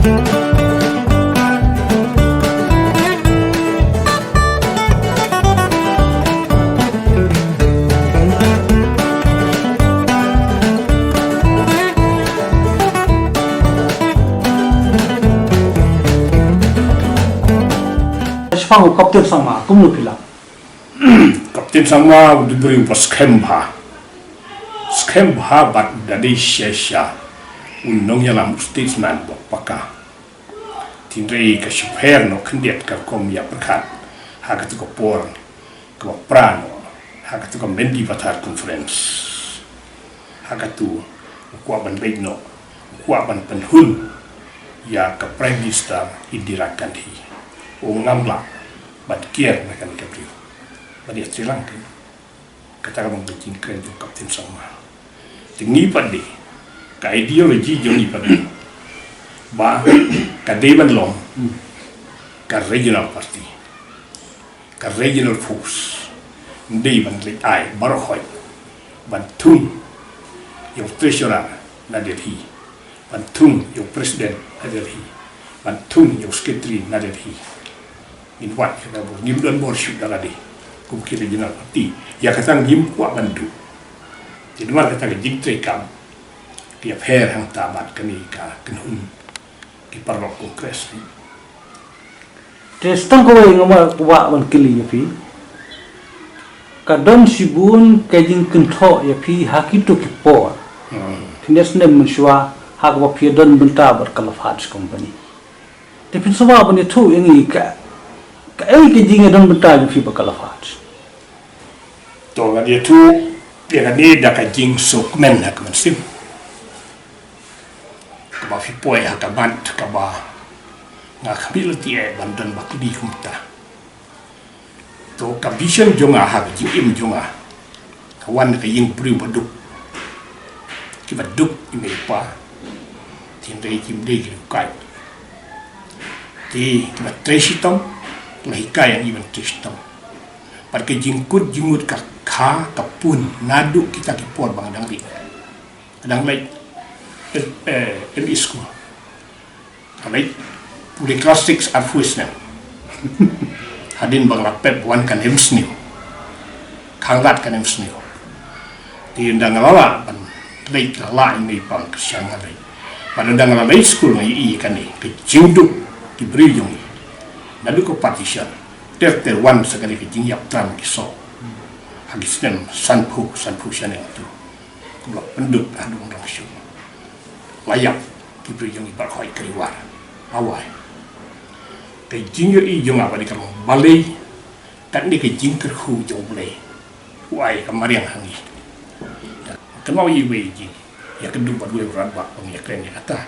Fangu kapten sama kumnu pila kapten sama diberi pas skemha bat dari syesha unong yalam statesman bapaka tindrei ka super no kendiat ka kom ya perkat hagat ko por ko prano hagat ko mendi batar conference hagat tu ko ban beino ko ban penhun ya ka prime minister Indira Gandhi o ngamla bat kier na kan kapri badia Sri Lanka kata bang bikin keren jo kapten sama tingi pade ka ideologi jo ni pade ba ka deban long ka regional party ka regional force ndei ban le ai barohoy ban tung yo treasurer na Delhi ban tung yo president na Delhi ban tung yo secretary na Delhi in what kita bor nim don bor shoot daga de kum kire regional party ya katang nim kwa bandu jadi mar kata jing tre kam dia fair hang tabat kani ka kenhun ki parlok kongres ni testang ko ngama wa ban kili ya pi kadon sibun kajing kentho ya pi hakito ki por tindas nem menswa hak wa pi don benta ber kalafat company tapi semua bani tu ini ka ai ke jinga don benta fi bakalafat to ga dia tu dia ga ni da ka jing sok men hak man sim ka ba fi poi hak ban ka ba nga khabil ti e ban don ba di humta to ka vision jonga hak jing im jonga ka wan ka ying priu baduk ki baduk ime pa tin dei kim dei ki kai ti ki ba tresitom lahika yang iban tristam parke jingkut jingut ka kha kapun nadu kita ki por bang dang ri dang lai el isku alai puli classics arfuisna hadin bang lapep wan kan hemsni khanglat kan hemsni di ndang lala ban lai la ini pang kesyang lai pada ndang lala school ngai i kan ni ke jingduk di beri jong nadu ko partition ter wan sekali ke jing yap tram ki so hagisnem sanpu channel tu ko penduk adu ngam syu layak ki beri jong ibar khoi kriwar awai ke jing yo i jong apa di kam balai tak ni ke jing ker khu jong le wai kamariang hangi kan mau i we jing ya kedua badwe rat ba ya kren ya kata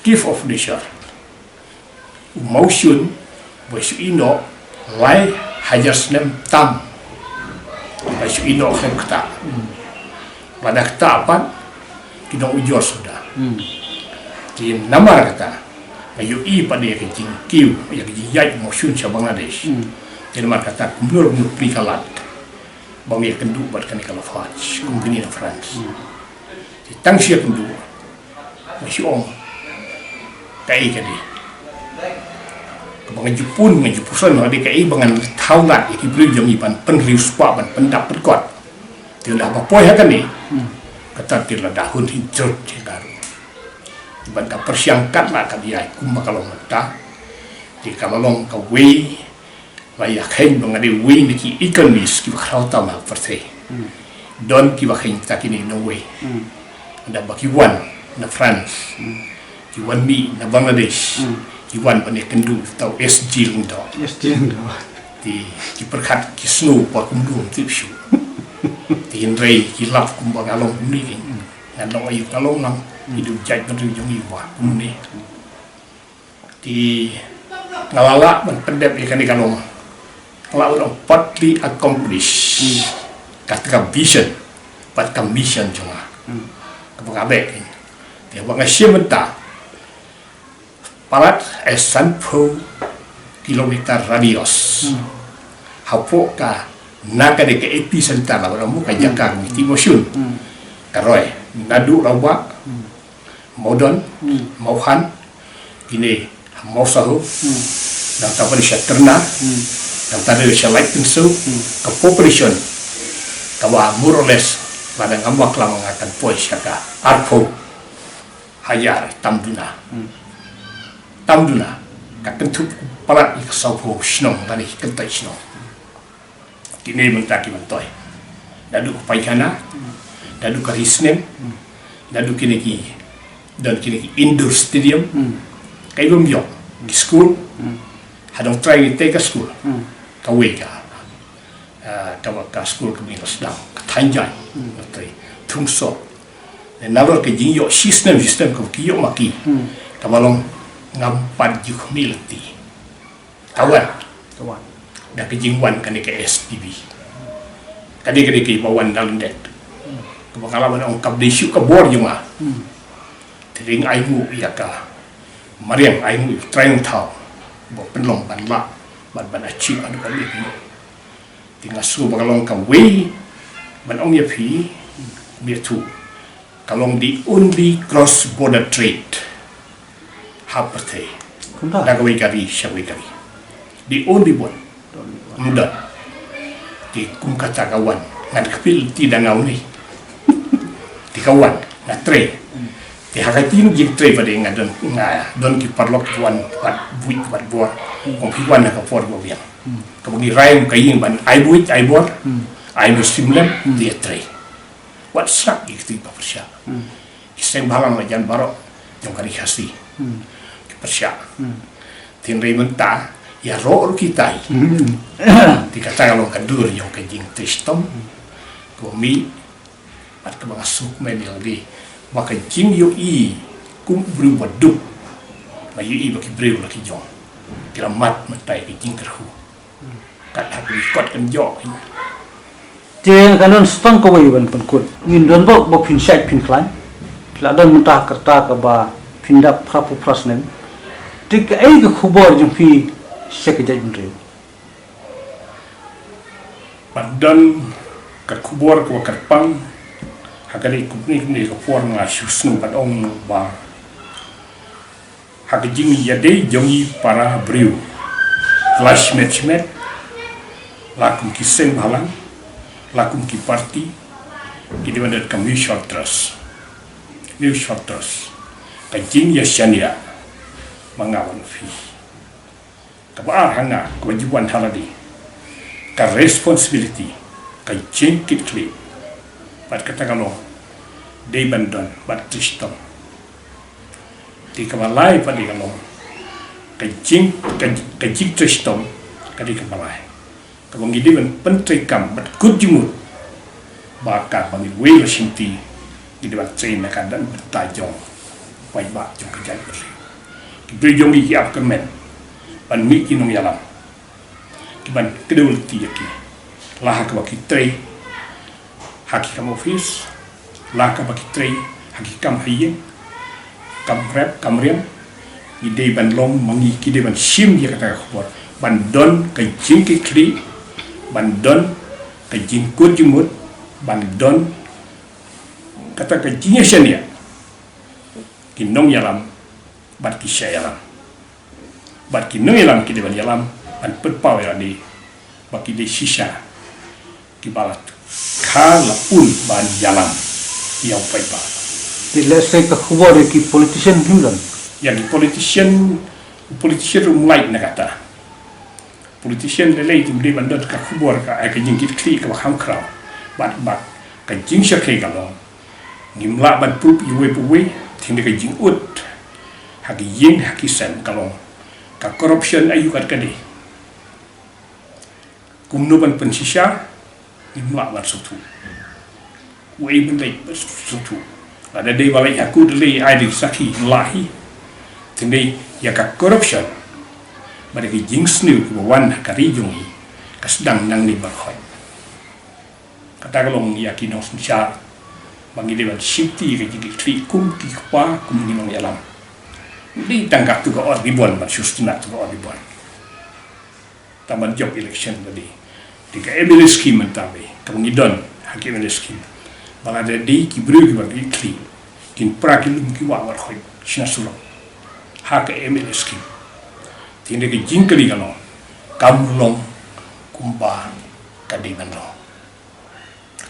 gift of nature motion Basu ino lai hajas nem tam basu ino kata pada kata apa kita ujur sudah di nama kata bayu i pada yang jing kiu yang jing yai motion sa Bangladesh di nama kata kumur prikalat bang yang kendu buat kan kalau faj kumpini na France di tang siap kendu basu ong kai kadi bangan Jepun dengan Jepusan ada kai bangan taulat iki beli jam iban penrius pa ban pendap perkot tidak apa poy kan ni kata tidak dahun hijau cekaru iban ka persiangkat lah kan dia kumba kalau mata di kalolong ka we layak hen bangan di we niki ikonis ki bakau tama perse don ki bakhin takini no way ada bakiwan na France kiwan mi na Bangladesh Iwan panik kendu tau SG lendo di perkat ki snow por kumdum tipsu di rei ki lap kumbang along kumni ki ngalong ayu kalong nang hidup jait pendu jong iwa kumni di ngalala ban pendep ikan di kalong ngalala partly accomplished kata vision pat mission jonga kapang abe dia bang asyamenta parat esanpo kilometer radius hapo ka naga de ke epicenter la ramu ka jakar mi timosyun karoy nadu rawa modon mauhan kini mau sahu dan tahu siya terna dan tadi siya like pinsu ke population kawa more or less ladang ambak lah mengatakan poin siya ka arpo hayar tamduna kakentup palat iksaw sinong tadi kentai sinong kini mentaki mentoy dadu paikana dadu karisnem dadu kini dan kini indoor stadium kay lumyo di school hadong try ni take a school kaway ka ka school kami sedang katanjay tay tungso dan nalor ke jingyo system ko kiyo maki kabalong ngampad juk milti kawan da ke jingwan kan ke SPB kadi ke bawan dalam det kebakalan ang kabdesyu ka bor juma tering aimu ya ka mariam aimu trying tau bo penlong ban la ban achi adu ka ni tinga su bakalong ka way ban ong ya phi mir tu kalong di only cross border trade hapate dagaway kari syaway kari the only one muda di kum kata kawan ngan kepil tidak ngau ni di kawan na tre di hakatin jing tre pada ngadon don ki parlok tuan wat buit wat bor kong piwan na kapor bo biang kabagi raim kayin ban ai buit ai bor ai muslimlam dia tre wat sak ikti pa persya isen balang majan barok jong kari khasi ki persya tin rei menta ya roh kita dikata kalau kadur yang kejing tristom kami at kabang asuk men yang di maka jing yo i kum bru baduk ma yo i baki breu laki jong kira mat mentai ke jing kerhu kat hak di kot kan jo je kanon stang ko wi ban kut min don bo pin shai pin klan la dan muta kerta ka ba pindap prapu prasnem tik ai ke khubor jong pi sekejap beri. Padan kat kubur ke kerpang, hakali kubni kapur ngasusnu padong ba. Hakajing yade jongi para beriu, clash match, lakum kiseng balang, lakum ki party, ini mendat kami mutual trust, kajing yasyania mengawan fi. Kabar hanga kewajiban haladi ka responsibility ka jengkit kli pat katagalo de bandon bat tistom di kabalai padi kalo ka jing tistom kadi kabalai kabong gidi ban pentri kam bat kujumut baka pangil we sinti gidi bat train na kadan tajong pai ba jong kajai beri kibri jong gi ap kemen ban mi kinong yalam kiban kedul ti yaki lah ka baki tre haki kam office lah ka baki tre haki kam hayen kam rep kam rem ide ban long mangi kide ban sim ya kata khobor ban don ka jingki kli ban don ka jingkur jumut ban don kata ka jinya shania kinong yalam bat ki yalam bat ki yalam ki de ban yalam an perpau ya di baki de shisha ki balat kala un ban yalam yang pai ba di lesai ka khubor ki politician himdan yang politician mulai na kata politician lele tu de ban dot ka khubor ka ai ka jingkit kli ka ham kraw bat ka jing sha kli ka lo ngimla ban pup yuwe puwe ting de ka jing ut haki yin haki sen ka lo ka corruption ayu kat kadi kumno ban pensisha imla ban sutu we ben lei sutu ada dei balai aku dei ai di saki lahi tindai ya ka corruption bade ki jingsnu ko wan ka rijungi ka sedang nang ni barkhoi kata kalong ya ki no sha bangi de ban shifti ke ji tri kum ki kwa kum ni no yalam di tanggap tu ko ribon ban sustina tu ko ribon taman job election tadi di ka emile scheme tabe kam ni don hakim emile scheme bala de di ki bru ki ban kli kin prakil ki wa war khoy sina sulo haka MLS ki tinde ke jinkali gano kamlong kumba kadiman ro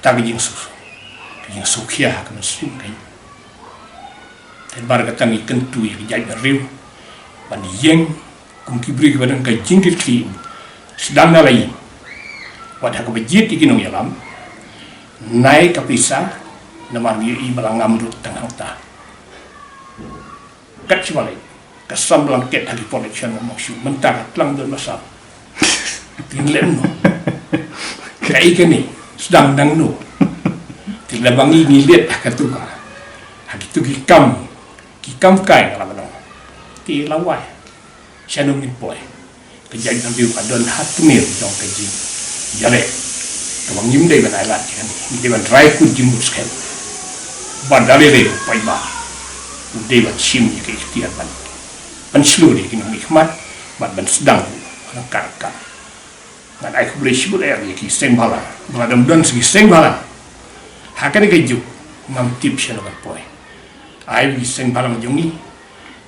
tagi jing su kia haka mesu kai ten bar ka tangi kentu ya jai riu ban yeng kum kibri ke badan ka jingkir ki sedang nalai wad haka bejit ikinong yalam naik ke pisah namar i balangam rut tengah ta kat simalai kasam blanket hari protection maksud mentang tlang dan masam tinlem no kai kini sedang dang no tidak bangi ni lihat katuka hakitu kikam kai kalau no ti lawai shanum ni boy kejadian view adon hatmir dong kaji jale kabang nyim dei ban ailat kan ni ban dry ku jimbus kan bandale re pai ba udai ban sim ni ke ikhtiar ban seluruh kini hikmat ban sedang karka dan ai ku boleh sebut air ni ki seng bala beladam dan segi seng bala hakan ke juk ngam tip sel ban poi ai bi seng bala jongi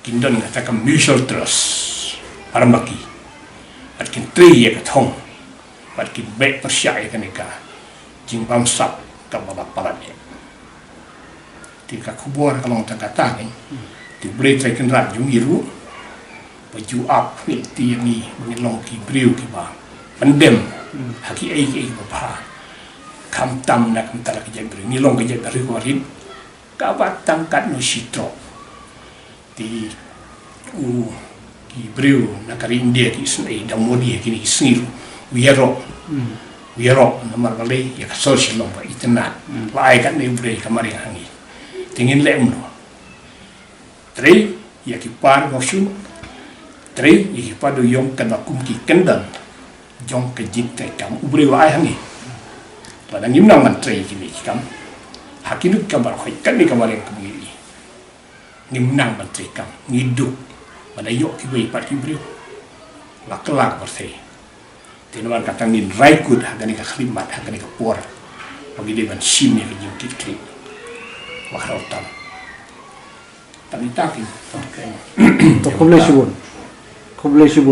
kindon ngata mutual trust arambaki atkin tri ya kathong atkin be persyai kanika jing bamsap ka baba palat tika kubur kalau kata ni ti boleh trekin rat jongi ru baju up ti ni mengilong ki briu ki ba pendem haki ai ba kam tam nak mentara ke jabri ni long ke jabri ko rin ka ba tangkat no sitro ti ki briu nakari india ki snei damodi ki ni sniru wiero namar bale ya social long ba itna lai kan ni bre kamari hangi tingin lem no tre ya ki par ngosun tre ya ki padu yong kan kum ki kendan jong ke jik te kam ubre wa ai hangi pada ngimnang man tre ki ni kam hakinut kamar khoi kan ni kamar yang kemiri ngimnang man tre kam ngiduk pada yok ki bai pat ki bre lakelak berse tinawan kata ngin raikut hagani ka khlimat hagani ka por bagi de ban sim ni jing ki wakrotam tapi takin to khuble shibun